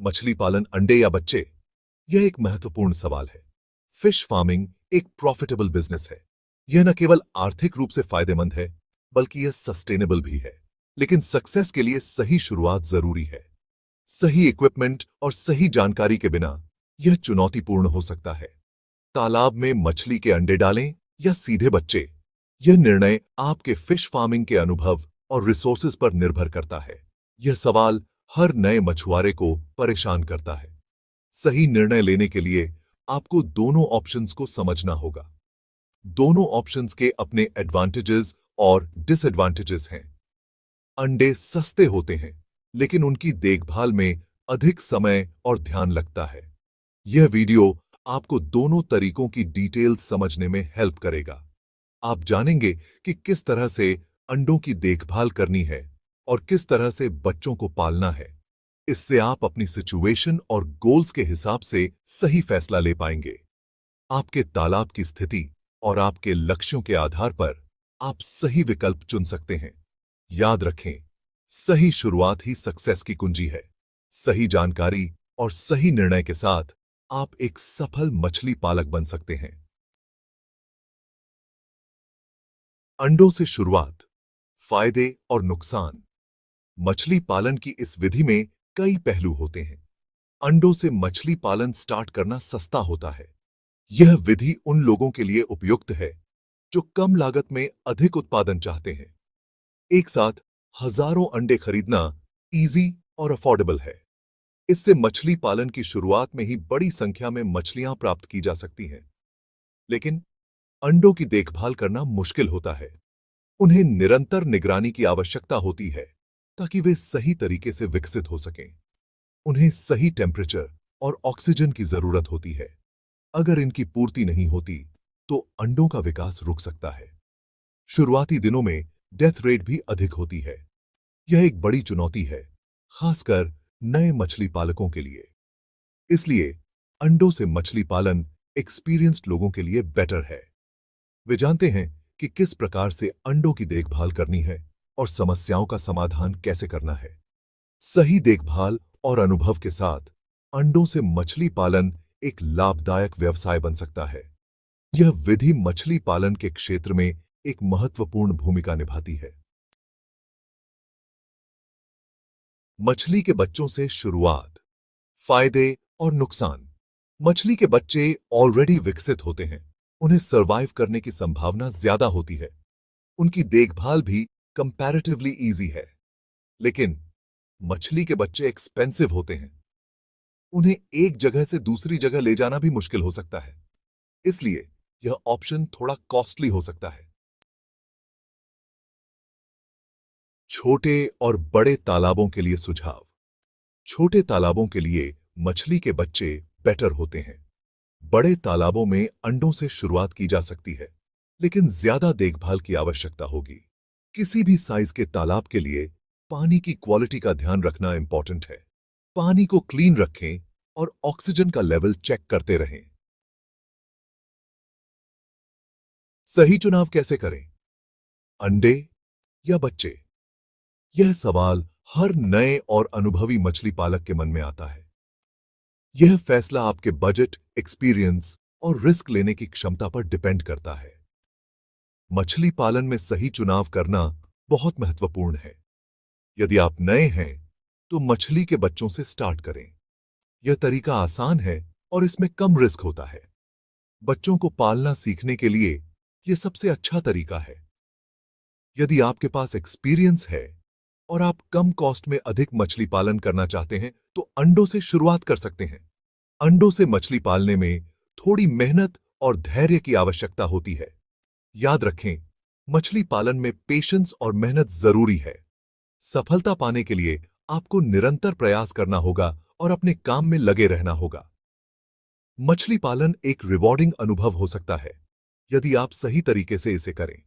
मछली पालन अंडे या बच्चे? यह एक महत्वपूर्ण सवाल है। फिश फार्मिंग एक प्रॉफिटेबल बिजनेस है। यह न केवल आर्थिक रूप से फायदेमंद है, बल्कि यह सस्टेनेबल भी है। लेकिन सक्सेस के लिए सही शुरुआत जरूरी है। सही इक्विपमेंट और सही जानकारी के बिना यह चुनौतीपूर्ण हो सकता है। तालाब में मछली के अंडे डालें या सीधे बच्चे, यह निर्णय आपके फिश फार्मिंग के अनुभव और रिसोर्सेज पर निर्भर करता है। यह सवाल हर नए मछुआरे को परेशान करता है। सही निर्णय लेने के लिए आपको दोनों ऑप्शंस को समझना होगा। दोनों ऑप्शंस के अपने एडवांटेजेस और डिसएडवांटेजेस हैं। अंडे सस्ते होते हैं, लेकिन उनकी देखभाल में अधिक समय और ध्यान लगता है। यह वीडियो आपको दोनों तरीकों की डिटेल्स समझने में हेल्प करेगा। आप जानेंगे कि किस तरह से अंडों की देखभाल करनी है और किस तरह से बच्चों को पालना है। इससे आप अपनी सिचुएशन और गोल्स के हिसाब से सही फैसला ले पाएंगे। आपके तालाब की स्थिति और आपके लक्ष्यों के आधार पर आप सही विकल्प चुन सकते हैं। याद रखें, सही शुरुआत ही सक्सेस की कुंजी है। सही जानकारी और सही निर्णय के साथ आप एक सफल मछली पालक बन सकते हैं। अंडों से शुरुआत, फायदे और नुकसान। मछली पालन की इस विधि में कई पहलू होते हैं। अंडों से मछली पालन स्टार्ट करना सस्ता होता है। यह विधि उन लोगों के लिए उपयुक्त है जो कम लागत में अधिक उत्पादन चाहते हैं। एक साथ हजारों अंडे खरीदना इजी और अफोर्डेबल है। इससे मछली पालन की शुरुआत में ही बड़ी संख्या में मछलियां प्राप्त की जा सकती हैं। लेकिन अंडों की देखभाल करना मुश्किल होता है। उन्हें निरंतर निगरानी की आवश्यकता होती है ताकि वे सही तरीके से विकसित हो सकें। उन्हें सही टेम्परेचर और ऑक्सीजन की जरूरत होती है। अगर इनकी पूर्ति नहीं होती तो अंडों का विकास रुक सकता है। शुरुआती दिनों में डेथ रेट भी अधिक होती है। यह एक बड़ी चुनौती है, खासकर नए मछली पालकों के लिए। इसलिए अंडों से मछली पालन एक्सपीरियंस्ड लोगों के लिए बेटर है। वे जानते हैं कि किस प्रकार से अंडों की देखभाल करनी है और समस्याओं का समाधान कैसे करना है। सही देखभाल और अनुभव के साथ अंडों से मछली पालन एक लाभदायक व्यवसाय बन सकता है। यह विधि मछली पालन के क्षेत्र में एक महत्वपूर्ण भूमिका निभाती है। मछली के बच्चों से शुरुआत, फायदे और नुकसान। मछली के बच्चे ऑलरेडी विकसित होते हैं। उन्हें सरवाइव करने की संभावना ज्यादा होती है। उनकी देखभाल भी कंपैरेटिवली इजी है। लेकिन मछली के बच्चे एक्सपेंसिव होते हैं। उन्हें एक जगह से दूसरी जगह ले जाना भी मुश्किल हो सकता है। इसलिए यह ऑप्शन थोड़ा कॉस्टली हो सकता है। छोटे और बड़े तालाबों के लिए सुझाव। छोटे तालाबों के लिए मछली के बच्चे बेटर होते हैं। बड़े तालाबों में अंडों से शुरुआत की जा सकती है, लेकिन ज्यादा देखभाल की आवश्यकता होगी। किसी भी साइज के तालाब के लिए पानी की क्वालिटी का ध्यान रखना इंपॉर्टेंट है। पानी को क्लीन रखें और ऑक्सीजन का लेवल चेक करते रहें। सही चुनाव कैसे करें? अंडे या बच्चे? यह सवाल हर नए और अनुभवी मछली पालक के मन में आता है। यह फैसला आपके बजट, एक्सपीरियंस और रिस्क लेने की क्षमता पर डिपेंड करता है। मछली पालन में सही चुनाव करना बहुत महत्वपूर्ण है। यदि आप नए हैं तो मछली के बच्चों से स्टार्ट करें। यह तरीका आसान है और इसमें कम रिस्क होता है। बच्चों को पालना सीखने के लिए यह सबसे अच्छा तरीका है। यदि आपके पास एक्सपीरियंस है और आप कम कॉस्ट में अधिक मछली पालन करना चाहते हैं तो अंडों से शुरुआत कर सकते हैं। अंडों से मछली पालने में थोड़ी मेहनत और धैर्य की आवश्यकता होती है। याद रखें, मछली पालन में पेशेंस और मेहनत जरूरी है। सफलता पाने के लिए आपको निरंतर प्रयास करना होगा और अपने काम में लगे रहना होगा। मछली पालन एक रिवॉर्डिंग अनुभव हो सकता है यदि आप सही तरीके से इसे करें।